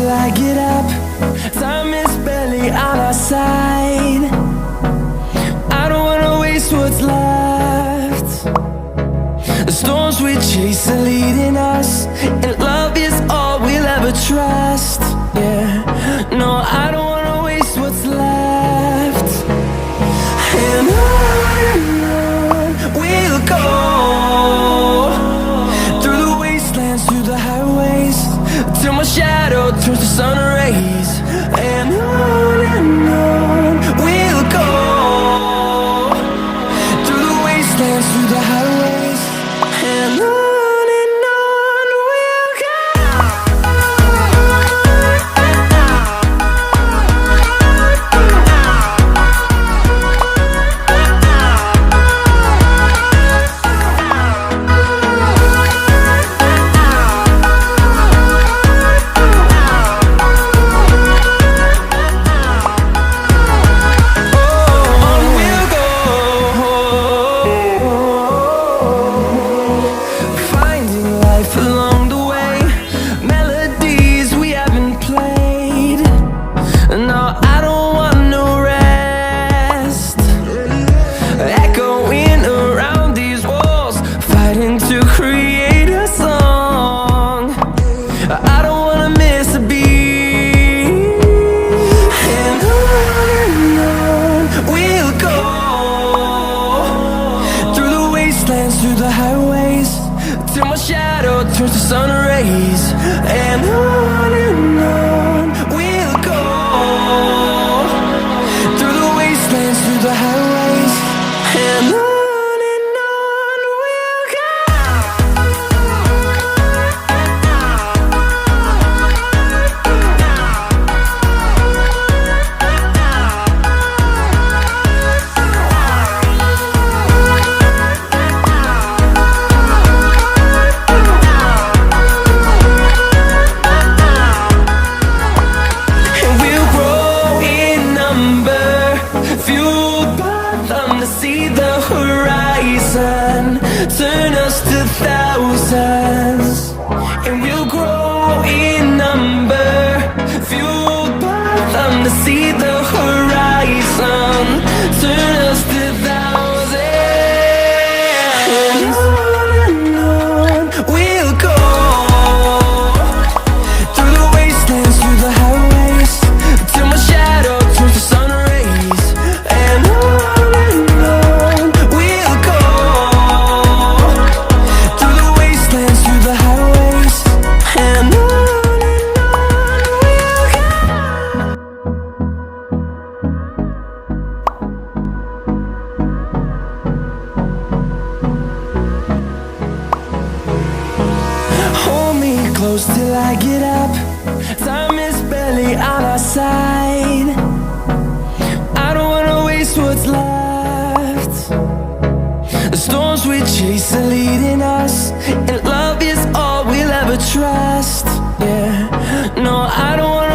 till I get up. Time is barely on our side. I don't wanna waste what's left. The storms we chase are leading us, and love is all we'll ever trust. Yeah, no, I don't wanna waste what's left. And on we'll go, through the wastelands, through the highways, till my shadow turns to sun rays. And on we'll go, through the wastelands, through the highways, and on we'll go. Along the way, melodies we haven't played. No, I don't want no rest. Echoing around these walls, fighting to create a song. I don't wanna miss a beat. And on we'll go, through the wastelands, through the highways, till my shadow turns to sun rays. And on we'll go, through the wastelands, through the highways, and on we'll go. See the horizon turn us to thousands, and we'll grow in number, fueled by them to see the horizon turn us to thousands. And on we'll go, through the wastelands, through the highways, till my shadow turns to sun rays. And on we'll go, through the wastelands, through the highways, and on we'll go. Hold me close till I get up. Time is barely on our side. I don't wanna waste what's left. The storms we chase are leading us, and love is all we'll ever trust. Yeah, no, I don't wanna